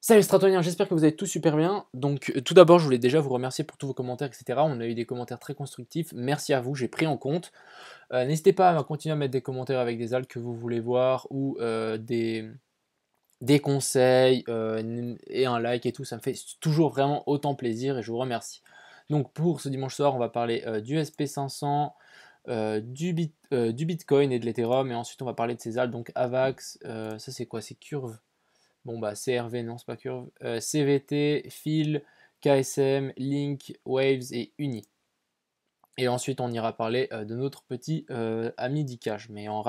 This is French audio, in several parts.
Salut Stratoniens, j'espère que vous allez tous super bien. Donc tout d'abord, je voulais déjà vous remercier pour tous vos commentaires, etc. On a eu des commentaires très constructifs. Merci à vous, j'ai pris en compte. N'hésitez pas à continuer à mettre des commentaires avec des altes que vous voulez voir ou des conseils et un like et tout. Ça me fait toujours vraiment autant plaisir et je vous remercie. Donc pour ce dimanche soir, on va parler du SP500, du Bitcoin et de l'Ethereum. Et ensuite, on va parler de ces altes. Donc AVAX, ça c'est quoi? C'est Curve. Bon bah CRV, non c'est pas Curve. CVT, Phil, KSM, Link, Waves et Uni. Et ensuite on ira parler de notre petit ami d'Icash, mais en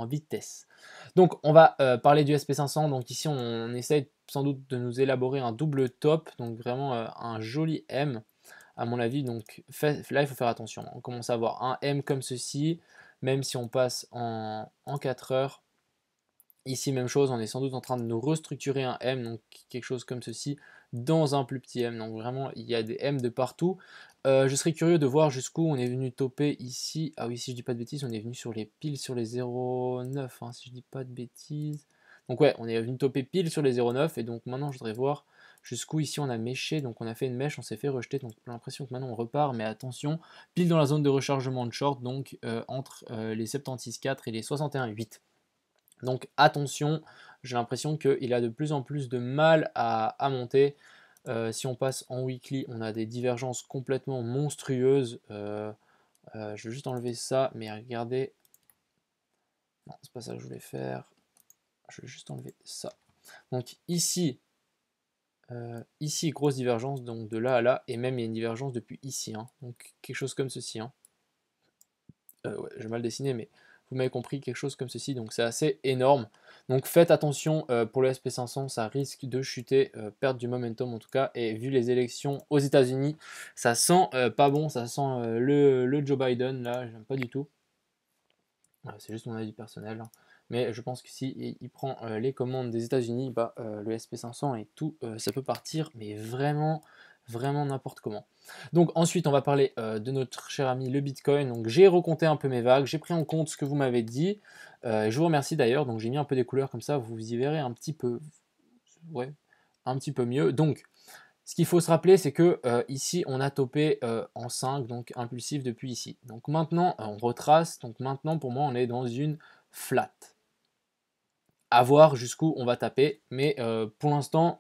vitesse. Donc on va parler du SP500. Donc ici on essaye sans doute de nous élaborer un double top, donc vraiment un joli M à mon avis. Donc là il faut faire attention. On commence à avoir un M comme ceci, même si on passe en 4 heures. Ici, même chose, on est sans doute en train de nous restructurer un M, donc quelque chose comme ceci, dans un plus petit M. Donc vraiment, il y a des M de partout. Je serais curieux de voir jusqu'où on est venu toper ici. Ah oui, si je dis pas de bêtises, on est venu sur les piles sur les 0,9, hein, si je dis pas de bêtises. Donc ouais, on est venu toper pile sur les 0,9, et donc maintenant je voudrais voir jusqu'où ici on a méché. Donc on a fait une mèche, on s'est fait rejeter, donc j'ai l'impression que maintenant on repart, mais attention, pile dans la zone de rechargement de short, donc entre les 76,4 et les 61,8. Donc attention, j'ai l'impression qu'il a de plus en plus de mal à monter. Si on passe en weekly, on a des divergences complètement monstrueuses. Je vais juste enlever ça, mais regardez. Non, c'est pas ça que je voulais faire. Je vais juste enlever ça. Donc ici, grosse divergence, donc de là à là, et même il y a une divergence depuis ici. Hein. Donc quelque chose comme ceci. Hein. Ouais, j'ai mal dessiné, mais vous m'avez compris, quelque chose comme ceci, donc c'est assez énorme. Donc faites attention pour le SP500, ça risque de chuter, perdre du momentum en tout cas, et vu les élections aux États-Unis, ça sent pas bon, ça sent le Joe Biden, là, j'aime pas du tout. C'est juste mon avis personnel, hein. Mais je pense que si il prend les commandes des États-Unis, bah, le SP500 et tout, ça peut partir, mais vraiment, vraiment n'importe comment. Donc ensuite, on va parler de notre cher ami le Bitcoin. Donc j'ai recompté un peu mes vagues, j'ai pris en compte ce que vous m'avez dit. Je vous remercie d'ailleurs. Donc j'ai mis un peu des couleurs comme ça, vous y verrez un petit peu, ouais, un petit peu mieux. Donc ce qu'il faut se rappeler, c'est que ici, on a topé en 5, donc impulsif depuis ici. Donc maintenant, on retrace. Donc maintenant, pour moi, on est dans une flat. À voir jusqu'où on va taper. Mais pour l'instant,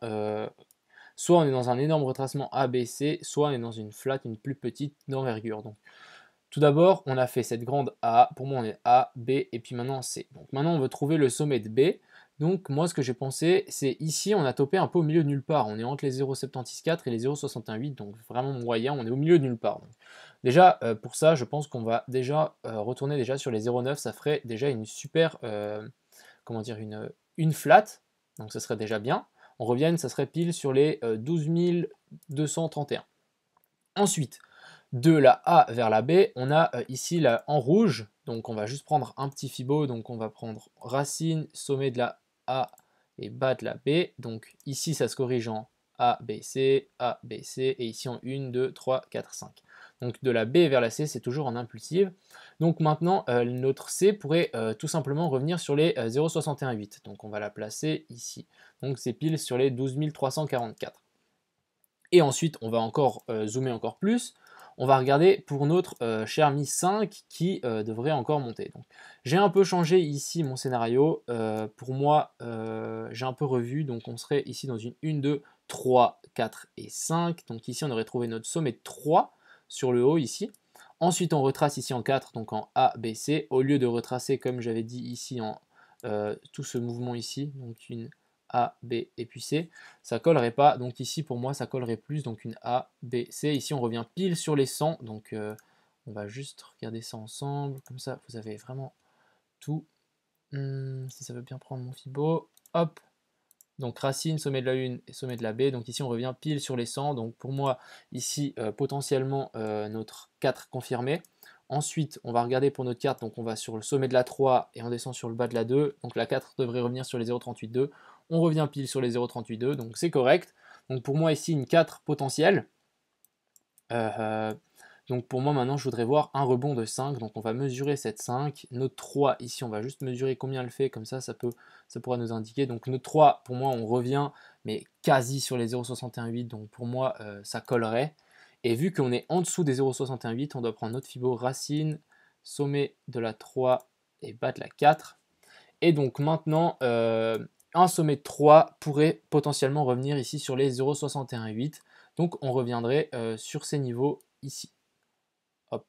soit on est dans un énorme retracement ABC, soit on est dans une flat, une plus petite d'envergure. Donc tout d'abord, on a fait cette grande A. Pour moi, on est A, B, et puis maintenant C. Donc maintenant, on veut trouver le sommet de B. Donc moi, ce que j'ai pensé, c'est ici, on a topé un peu au milieu de nulle part. On est entre les 0,764 et les 0,61,8, donc vraiment moyen. On est au milieu de nulle part. Donc, déjà, pour ça, je pense qu'on va déjà retourner déjà sur les 0,9. Ça ferait déjà une super, comment dire, une flat. Donc ça serait déjà bien. On revient, ça serait pile sur les 12 231. Ensuite, de la A vers la B, on a ici là, en rouge, donc on va juste prendre un petit fibo, donc on va prendre racine, sommet de la A et bas de la B, donc ici ça se corrige en A, B, C, et ici en 1, 2, 3, 4, 5. Donc de la B vers la C, c'est toujours en impulsive. Donc maintenant, notre C pourrait tout simplement revenir sur les 0,618, donc on va la placer ici. Donc c'est pile sur les 12 344. Et ensuite, on va encore zoomer encore plus. On va regarder pour notre cher Mi 5 qui devrait encore monter. J'ai un peu changé ici mon scénario. Pour moi, j'ai un peu revu. Donc on serait ici dans une 1, 2, 3, 4 et 5. Donc ici, on aurait trouvé notre sommet de 3 sur le haut ici. Ensuite, on retrace ici en 4, donc en A, B, C. Au lieu de retracer, comme j'avais dit ici, en tout ce mouvement ici. Donc une a, B et puis C, ça collerait pas. Donc ici, pour moi, ça collerait plus. Donc une A, B, C. Ici, on revient pile sur les 100. Donc on va juste regarder ça ensemble. Comme ça, vous avez vraiment tout. Si ça veut bien prendre mon Fibo. Hop. Donc racine, sommet de la 1 et sommet de la B. Donc ici, on revient pile sur les 100. Donc pour moi, ici, potentiellement, notre 4 confirmé. Ensuite, on va regarder pour notre carte, donc on va sur le sommet de la 3 et on descend sur le bas de la 2. Donc la 4 devrait revenir sur les 0,382. On revient pile sur les 0,382, donc c'est correct. Donc pour moi ici, une 4 potentielle. Donc pour moi maintenant je voudrais voir un rebond de 5, donc on va mesurer cette 5, notre 3 ici on va juste mesurer combien elle fait, comme ça pourra nous indiquer. Donc notre 3 pour moi on revient mais quasi sur les 0,618, donc pour moi ça collerait. Et vu qu'on est en dessous des 0,618, on doit prendre notre Fibo racine, sommet de la 3 et bas de la 4. Et donc maintenant, un sommet de 3 pourrait potentiellement revenir ici sur les 0,618. Donc on reviendrait sur ces niveaux ici. Hop.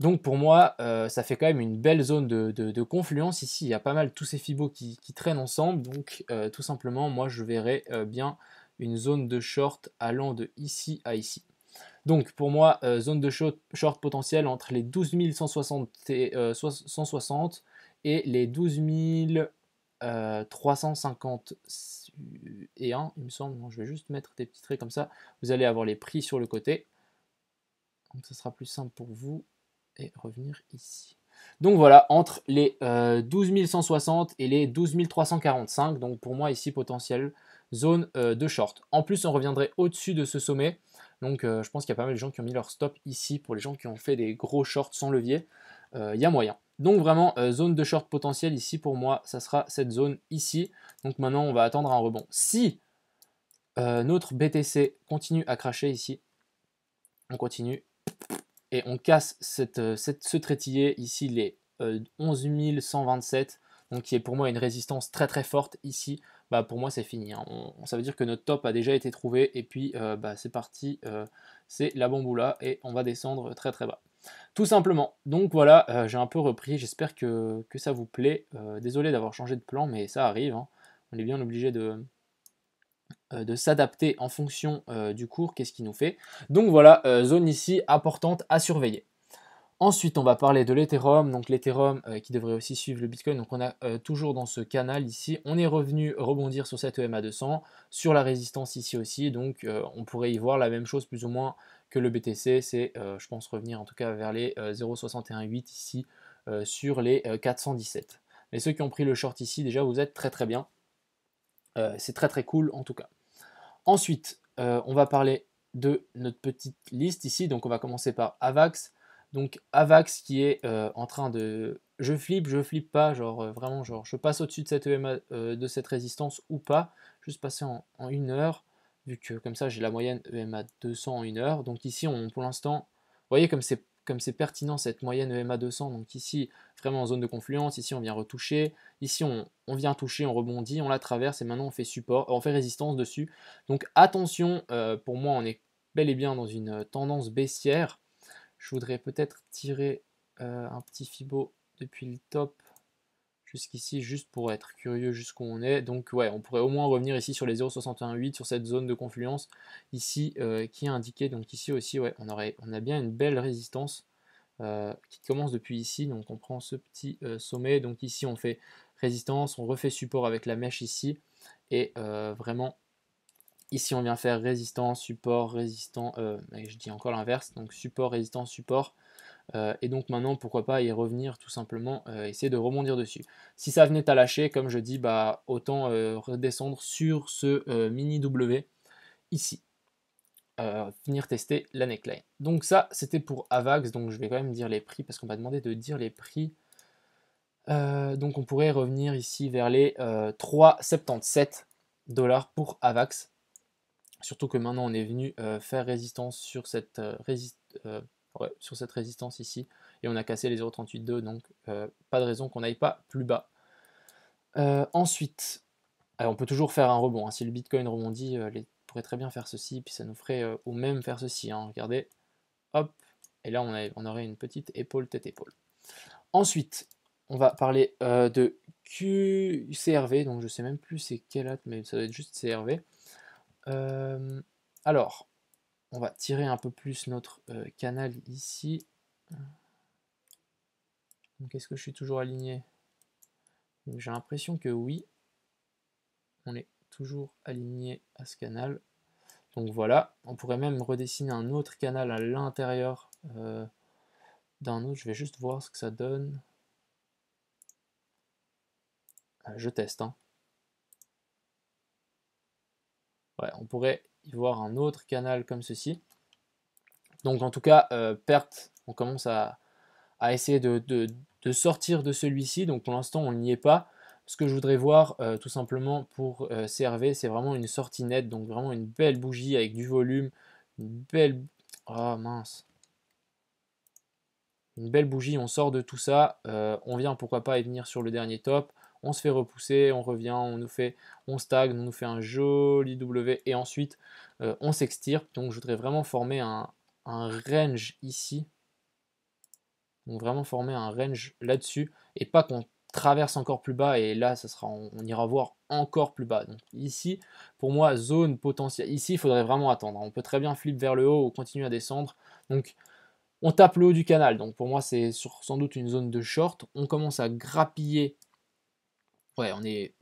Donc pour moi, ça fait quand même une belle zone de confluence. Ici, il y a pas mal tous ces fibos qui traînent ensemble. Donc tout simplement, moi je verrais bien une zone de short allant de ici à ici. Donc pour moi, zone de short potentielle entre les 12 160 et les 12 351, il me semble. Non, je vais juste mettre des petits traits comme ça. Vous allez avoir les prix sur le côté. Donc ça sera plus simple pour vous. Et revenir ici. Donc voilà, entre les 12 160 et les 12 345. Donc pour moi ici, potentiel zone de short. En plus, on reviendrait au-dessus de ce sommet. Donc je pense qu'il y a pas mal de gens qui ont mis leur stop ici. Pour les gens qui ont fait des gros shorts sans levier, il y a moyen. Donc vraiment, zone de short potentiel ici pour moi, ça sera cette zone ici. Donc maintenant, on va attendre un rebond. Si notre BTC continue à cracher ici, on continue et on casse ce trétillé ici, les 11 127, donc qui est pour moi une résistance très très forte ici. Bah pour moi c'est fini, hein. Ça veut dire que notre top a déjà été trouvé et puis bah, c'est parti, c'est la bamboula et on va descendre très très bas. Tout simplement. Donc voilà, j'ai un peu repris, j'espère que ça vous plaît. Désolé d'avoir changé de plan, mais ça arrive, hein. On est bien obligé de s'adapter en fonction du cours, qu'est-ce qu'il nous fait. Donc voilà, zone ici importante à surveiller. Ensuite, on va parler de l'Ethereum, donc l'Ethereum qui devrait aussi suivre le Bitcoin. Donc on a toujours dans ce canal ici, on est revenu rebondir sur cette EMA 200, sur la résistance ici aussi. Donc on pourrait y voir la même chose plus ou moins que le BTC, c'est je pense revenir en tout cas vers les 0,618 ici sur les 417. Mais ceux qui ont pris le short ici, déjà vous êtes très très bien. C'est très très cool en tout cas. Ensuite, on va parler de notre petite liste ici. Donc on va commencer par Avax. Donc Avax qui est en train de... je flippe pas, genre vraiment, genre je passe au-dessus de cette EMA, de cette résistance ou pas. Juste passer en 1 heure, vu que comme ça j'ai la moyenne EMA 200 en 1 heure. Donc ici, pour l'instant, vous voyez comme c'est pertinent cette moyenne EMA 200. Donc ici, vraiment en zone de confluence, ici on vient retoucher. Ici, on vient toucher, on rebondit, on la traverse et maintenant on fait support, on fait résistance dessus. Donc attention, pour moi, on est bel et bien dans une tendance baissière. Je voudrais peut-être tirer un petit Fibo depuis le top jusqu'ici, juste pour être curieux jusqu'où on est. Donc ouais, on pourrait au moins revenir ici sur les 0,618, sur cette zone de confluence ici qui est indiquée. Donc ici aussi, ouais, on a bien une belle résistance qui commence depuis ici. Donc on prend ce petit sommet. Donc ici on fait résistance, on refait support avec la mèche ici. Et vraiment, ici on vient faire résistance, support, résistant, et je dis encore l'inverse, donc support, résistance, support. Et donc maintenant, pourquoi pas y revenir tout simplement, essayer de rebondir dessus. Si ça venait à lâcher, comme je dis, bah autant redescendre sur ce mini W ici. Venir tester la neckline. Donc ça, c'était pour Avax, donc je vais quand même dire les prix, parce qu'on m'a demandé de dire les prix. Donc on pourrait revenir ici vers les 3,77 $ pour Avax. Surtout que maintenant on est venu faire résistance sur cette, sur cette résistance ici. Et on a cassé les 0,38,2, donc pas de raison qu'on n'aille pas plus bas. Ensuite, on peut toujours faire un rebond, hein. Si le Bitcoin rebondit, on pourrait très bien faire ceci, puis ça nous ferait ou même faire ceci, hein. Regardez, hop, et là on aurait une petite épaule, tête-épaule. Ensuite, on va parler de QCRV, donc je sais même plus c'est quelle autre, mais ça doit être juste CRV. Alors, on va tirer un peu plus notre canal ici. Donc, est-ce que je suis toujours aligné? J'ai l'impression que oui. On est toujours aligné à ce canal. Donc voilà, on pourrait même redessiner un autre canal à l'intérieur d'un autre. Je vais juste voir ce que ça donne. Je teste, hein. Ouais, on pourrait y voir un autre canal comme ceci, Donc en tout cas, perte, on commence à essayer de sortir de celui-ci. Donc pour l'instant, on n'y est pas. Ce que je voudrais voir, tout simplement pour CRV, c'est vraiment une sortie nette, donc vraiment une belle bougie avec du volume, une belle... Oh mince. Une belle bougie, on sort de tout ça, on vient pourquoi pas y venir sur le dernier top, on se fait repousser, on revient, on stagne, on nous fait un joli W et ensuite on s'extirpe. Donc je voudrais vraiment former un range ici, donc vraiment former un range là-dessus et pas qu'on traverse encore plus bas et là ça sera, on ira voir encore plus bas. Donc ici pour moi zone potentielle, ici il faudrait vraiment attendre, on peut très bien flip vers le haut ou continuer à descendre. Donc on tape le haut du canal, donc pour moi c'est sans doute une zone de short. On commence à grappiller. Ouais, on n'est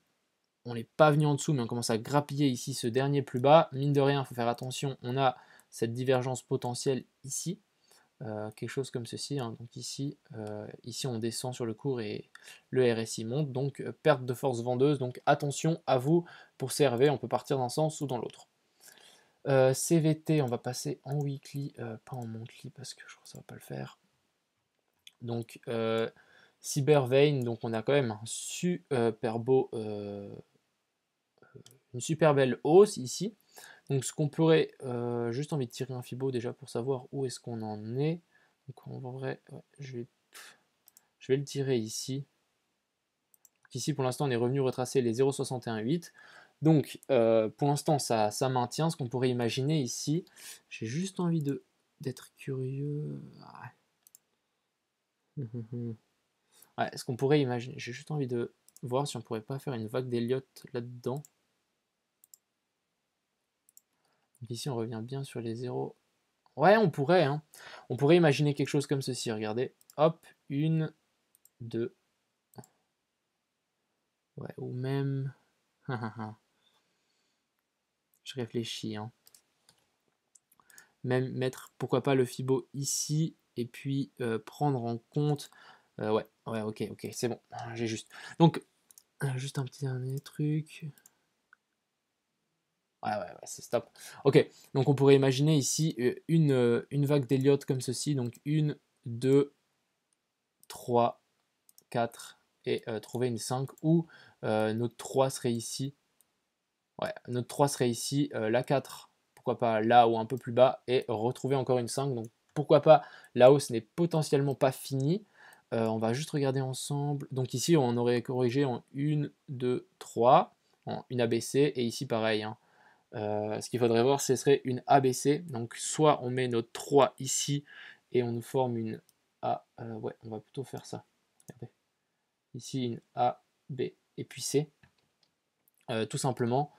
pas venu en dessous, mais on commence à grappiller ici ce dernier plus bas. Mine de rien, il faut faire attention, on a cette divergence potentielle ici. Quelque chose comme ceci, hein. Donc ici, ici on descend sur le cours et le RSI monte, donc perte de force vendeuse. Donc attention à vous pour CRV, on peut partir d'un sens ou dans l'autre. CVT, on va passer en weekly, pas en monthly parce que je crois que ça va pas le faire. Donc Cybervein, donc on a quand même un super beau, une super belle hausse ici. Donc ce qu'on pourrait, juste envie de tirer un Fibo déjà pour savoir où est-ce qu'on en est. Donc en vrai, ouais, je vais le tirer ici. Donc, ici pour l'instant on est revenu retracer les 0,618. Donc pour l'instant ça maintient. Ce qu'on pourrait imaginer ici, j'ai juste envie d'être curieux. Ouais, ce qu'on pourrait imaginer, j'ai juste envie de voir si on pourrait pas faire une vague d'Elliott là-dedans. Donc ici on revient bien sur les zéros. Ouais, on pourrait, hein. On pourrait imaginer quelque chose comme ceci, regardez. Hop, une, deux. Ouais, ou même... Je réfléchis, hein. Même mettre, pourquoi pas, le Fibo ici, et puis prendre en compte... ouais, ok, c'est bon, j'ai juste. Donc, juste un petit dernier truc. Ouais, c'est stop. Ok, donc on pourrait imaginer ici une vague d'Elliott comme ceci. Donc 1, 2, 3, 4 et trouver une 5 où notre 3 serait ici. Ouais, notre 3 serait ici, la 4, pourquoi pas là ou un peu plus bas, et retrouver encore une 5. Donc pourquoi pas, la hausse n'est potentiellement pas finie. On va juste regarder ensemble. Donc ici, on aurait corrigé en 1, 2, 3, en une ABC, et ici pareil, hein. Ce qu'il faudrait voir, ce serait une ABC. Donc soit on met notre 3 ici et on nous forme une A. Ouais, on va plutôt faire ça. Regardez. Ici une A, B et puis C. Tout simplement.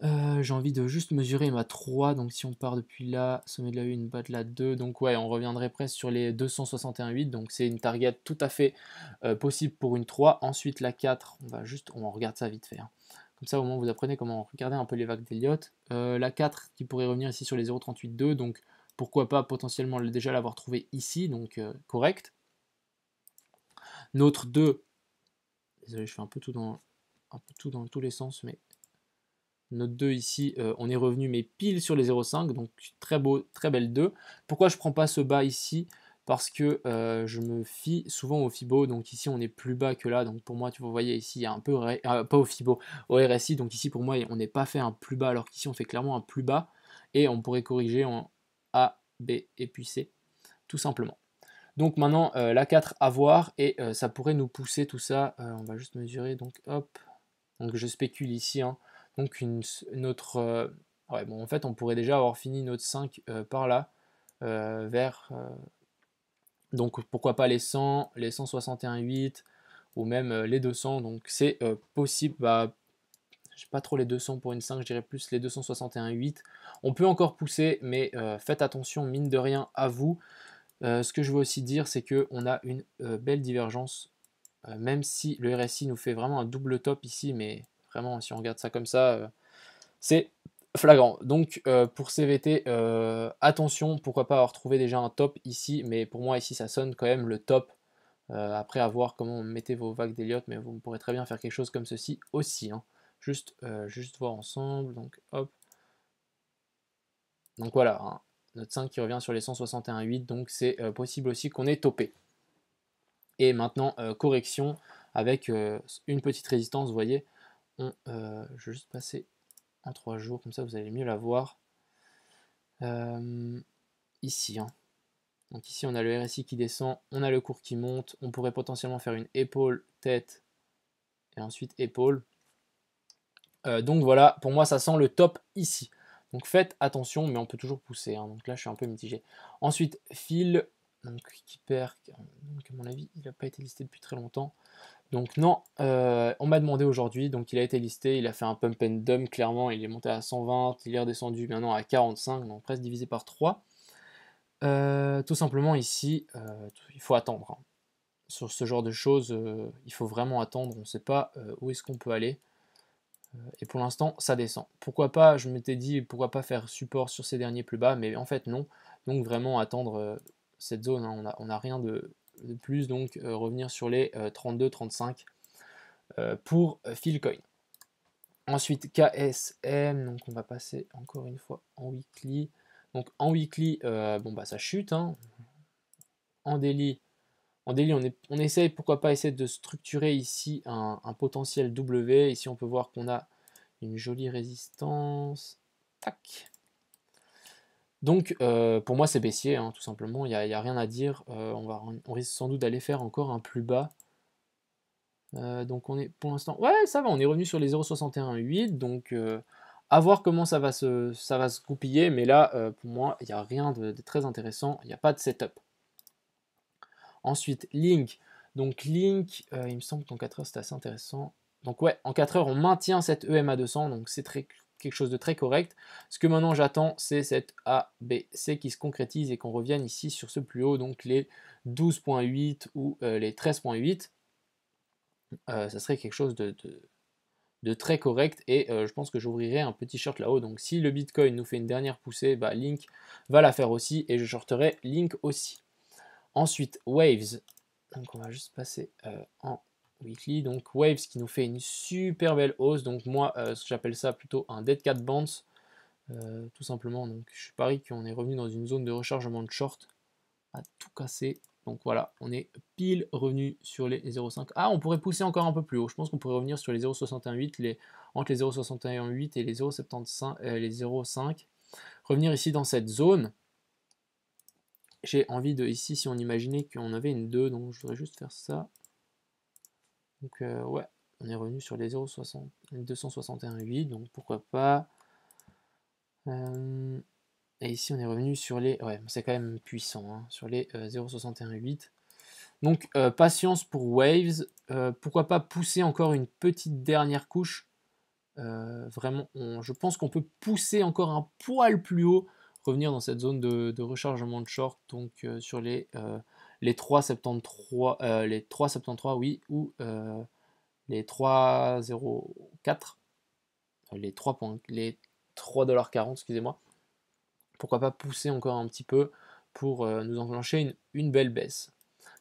J'ai envie de juste mesurer ma 3. Donc si on part depuis là, sommet de la 1, bas de la 2. Donc ouais, on reviendrait presque sur les 261,8. Donc c'est une target tout à fait possible pour une 3. Ensuite la 4, on regarde ça vite fait, hein. Comme ça, au moins, vous apprenez comment regarder un peu les vagues d'Elliott. La 4 qui pourrait revenir ici sur les 0,38,2. Donc, pourquoi pas potentiellement déjà l'avoir trouvé ici. Donc, correct. Notre 2. Désolé, je fais un peu tout dans tous les sens. Mais notre 2 ici, on est revenu mais pile sur les 0,5. Donc, très beau, très belle 2. Pourquoi je ne prends pas ce bas ici? Parce que je me fie souvent au Fibo, donc ici on est plus bas que là, donc pour moi, vous voyez ici, il y a un peu, pas au Fibo, au RSI, donc ici pour moi, on n'est pas fait un plus bas, alors qu'ici on fait clairement un plus bas, et on pourrait corriger en A, B et puis C, tout simplement. Donc maintenant, la 4 à voir, et ça pourrait nous pousser tout ça, on va juste mesurer, donc hop, donc je spécule ici, hein. Donc notre, ouais, bon, en fait, on pourrait déjà avoir fini notre 5 par là, vers... donc pourquoi pas les 100, les 161,8 ou même les 200. Donc c'est possible. Bah, j'ai pas trop les 200 pour une 5, je dirais plus les 261,8. On peut encore pousser, mais faites attention, mine de rien, à vous. Ce que je veux aussi dire, c'est qu'on a une belle divergence, même si le RSI nous fait vraiment un double top ici, mais vraiment, si on regarde ça comme ça, c'est flagrant. Donc pour CVT, attention, pourquoi pas avoir trouvé déjà un top ici, mais pour moi ici ça sonne quand même le top. Après à voir comment vous mettez vos vagues d'Elliott, mais vous pourrez très bien faire quelque chose comme ceci aussi, hein. Juste voir ensemble, donc hop. Donc voilà, hein. notre 5 qui revient sur les 161,8, donc c'est possible aussi qu'on ait topé. Et maintenant, correction avec une petite résistance, vous voyez. Je vais juste passer en 3 jours, comme ça vous allez mieux la voir. Ici, hein. Donc ici on a le RSI qui descend, on a le cours qui monte, on pourrait potentiellement faire une épaule, tête, et ensuite épaule. Donc voilà, pour moi ça sent le top ici. Donc faites attention, mais on peut toujours pousser, hein. Donc là je suis un peu mitigé. Ensuite, fil, donc qui perd, donc à mon avis il n'a pas été listé depuis très longtemps. Donc non, on m'a demandé aujourd'hui, donc il a été listé, il a fait un pump and dump, clairement, il est monté à 120, il est redescendu maintenant à 45, donc presque divisé par 3. Tout simplement ici, il faut attendre, hein. Sur ce genre de choses, il faut vraiment attendre, on ne sait pas où est-ce qu'on peut aller. Et pour l'instant, ça descend. Pourquoi pas, je m'étais dit, pourquoi pas faire support sur ces derniers plus bas, mais en fait non. Donc vraiment attendre cette zone, hein. On n'a rien de plus, donc revenir sur les 32-35 pour Philcoin. Ensuite, KSM, donc on va passer encore une fois en weekly. Donc en weekly, bon bah ça chute, hein. En daily, on essaye, pourquoi pas essayer de structurer ici un potentiel W. Ici on peut voir qu'on a une jolie résistance. Tac. Donc pour moi c'est baissier, hein, tout simplement, il n'y a rien à dire. On risque sans doute d'aller faire encore un plus bas. Donc on est pour l'instant, ouais ça va, on est revenu sur les 0,61,8, donc à voir comment ça va se goupiller, mais là pour moi il n'y a rien de très intéressant, il n'y a pas de setup. Ensuite Link, donc Link, il me semble qu'en 4 heures c'était assez intéressant. Donc ouais, en 4 heures on maintient cette EMA 200, donc c'est quelque chose de très correct. Ce que maintenant j'attends, c'est cette ABC qui se concrétise et qu'on revienne ici sur ce plus haut, donc les 12,8 ou les 13,8. Ça serait quelque chose de très correct et je pense que j'ouvrirai un petit short là-haut. Donc si le Bitcoin nous fait une dernière poussée, bah, Link va la faire aussi et je shorterai Link aussi. Ensuite, Waves. Donc on va juste passer en weekly. Donc Waves qui nous fait une super belle hausse. Donc moi, j'appelle ça plutôt un dead cat bounce. Tout simplement, donc je parie qu'on est revenu dans une zone de rechargement de short à tout casser. Donc voilà, on est pile revenu sur les 0,5. Ah, on pourrait pousser encore un peu plus haut. Je pense qu'on pourrait revenir sur les 0,61,8, entre les 0,61,8 et les 0,75, les 0,5. Revenir ici dans cette zone. J'ai envie de, ici, si on imaginait qu'on avait une 2, donc je voudrais juste faire ça. Donc ouais, on est revenu sur les 261,8, donc pourquoi pas. Et ici, on est revenu sur les... Ouais, c'est quand même puissant, hein, sur les 0,61,8. Donc, patience pour Waves. Pourquoi pas pousser encore une petite dernière couche. Vraiment, je pense qu'on peut pousser encore un poil plus haut, revenir dans cette zone de rechargement de short, donc sur les 3,73, les 3,73, oui, ou les 3,04, les 3,40$, excusez-moi. Pourquoi pas pousser encore un petit peu pour nous enclencher une belle baisse,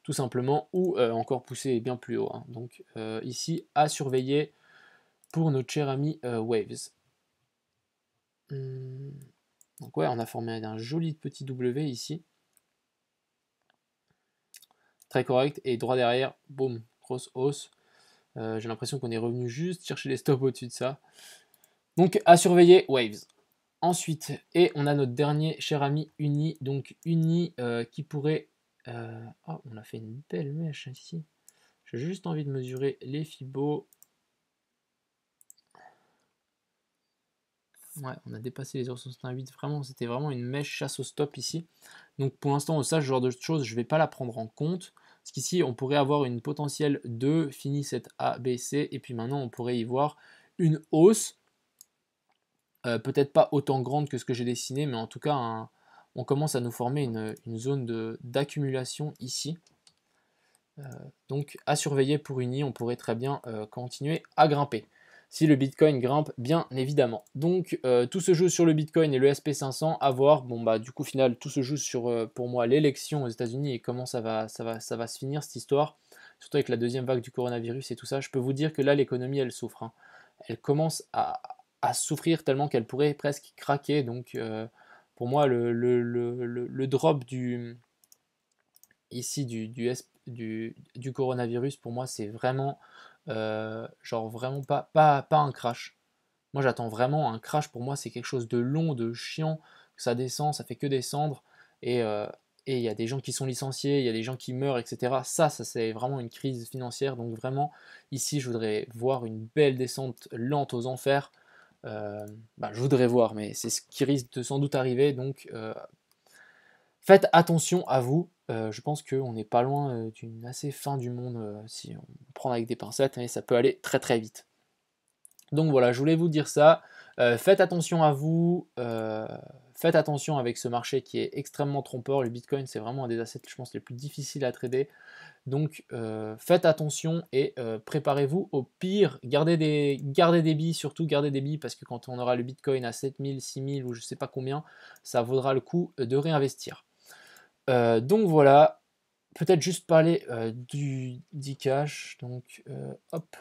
tout simplement, ou encore pousser bien plus haut, hein. Donc ici, à surveiller pour notre cher ami Waves. Donc ouais, on a formé un joli petit W ici. Très correct, et droit derrière, boum, grosse hausse. J'ai l'impression qu'on est revenu juste chercher les stops au-dessus de ça. Donc à surveiller Waves. Ensuite, et on a notre dernier cher ami Uni, donc Uni qui pourrait... Oh, on a fait une belle mèche ici. J'ai juste envie de mesurer les Fibos. Ouais, on a dépassé les 0,68, vraiment, c'était vraiment une mèche chasse au stop ici. Donc pour l'instant, ça, ce genre de choses, je ne vais pas la prendre en compte. Parce qu'ici, on pourrait avoir une potentielle 2, fini cette ABC, et puis maintenant, on pourrait y voir une hausse. Peut-être pas autant grande que ce que j'ai dessiné, mais en tout cas, on commence à nous former une zone d'accumulation ici. Donc à surveiller pour Uni, on pourrait très bien continuer à grimper. Si le Bitcoin grimpe, bien évidemment. Donc tout se joue sur le Bitcoin et le SP500, à voir. Bon bah du coup final, tout se joue sur pour moi l'élection aux États-Unis et comment ça va se finir cette histoire. Surtout avec la deuxième vague du coronavirus et tout ça. Je peux vous dire que là l'économie elle souffre, hein. Elle commence à souffrir tellement qu'elle pourrait presque craquer. Donc Pour moi, le drop ici du coronavirus, pour moi, c'est vraiment, genre vraiment pas un crash. Moi, j'attends vraiment un crash. Pour moi, c'est quelque chose de long, de chiant, que ça descend, ça fait que descendre. Et et il y a des gens qui sont licenciés, il y a des gens qui meurent, etc. Ça c'est vraiment une crise financière. Donc vraiment, ici, je voudrais voir une belle descente lente aux enfers. Bah, je voudrais voir, mais c'est ce qui risque de sans doute arriver. Donc faites attention à vous. Je pense qu'on n'est pas loin d'une assez fin du monde si on prend avec des pincettes, mais ça peut aller très très vite. Donc voilà, je voulais vous dire ça. Faites attention à vous. Faites attention avec ce marché qui est extrêmement trompeur. Le Bitcoin, c'est vraiment un des assets, je pense, les plus difficiles à trader. Donc faites attention et préparez-vous au pire. Gardez des billes, surtout gardez des billes, parce que quand on aura le Bitcoin à 7000, 6000 ou je sais pas combien, ça vaudra le coup de réinvestir. Donc voilà, peut-être juste parler du Dcash. Donc hop,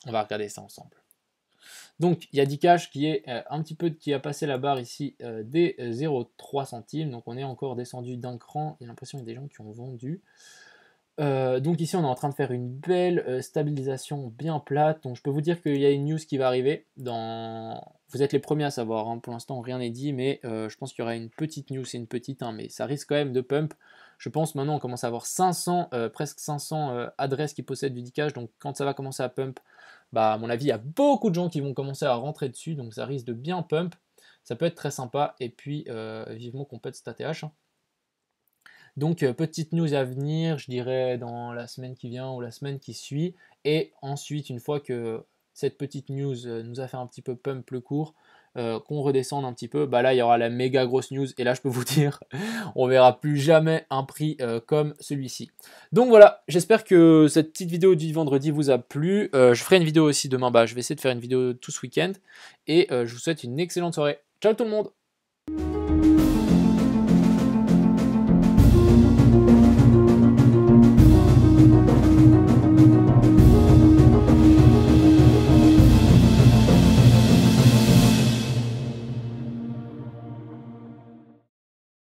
on va regarder ça ensemble. Donc il y a Dcash qui est un petit peu qui a passé la barre ici des 0,3 centimes. Donc on est encore descendu d'un cran. Il y a l'impression qu'il y a des gens qui ont vendu. Donc ici on est en train de faire une belle stabilisation bien plate. Donc je peux vous dire qu'il y a une news qui va arriver. Vous êtes les premiers à savoir, hein. Pour l'instant rien n'est dit, mais je pense qu'il y aura une petite news, c'est une petite, hein, mais ça risque quand même de pump. Je pense maintenant on commence à avoir 500, presque 500 adresses qui possèdent du Dcash. Donc quand ça va commencer à pump, bah à mon avis il y a beaucoup de gens qui vont commencer à rentrer dessus. Donc ça risque de bien pump. Ça peut être très sympa. Et puis vivement qu'on pète cet ATH, hein. Donc petite news à venir, je dirais dans la semaine qui vient ou la semaine qui suit. Et ensuite, une fois que cette petite news nous a fait un petit peu pump le cours, qu'on redescende un petit peu, bah là il y aura la méga grosse news. Et là je peux vous dire, on verra plus jamais un prix comme celui-ci. Donc voilà, j'espère que cette petite vidéo du vendredi vous a plu. Je ferai une vidéo aussi demain, bah je vais essayer de faire une vidéo tout ce week-end. Et je vous souhaite une excellente soirée. Ciao tout le monde!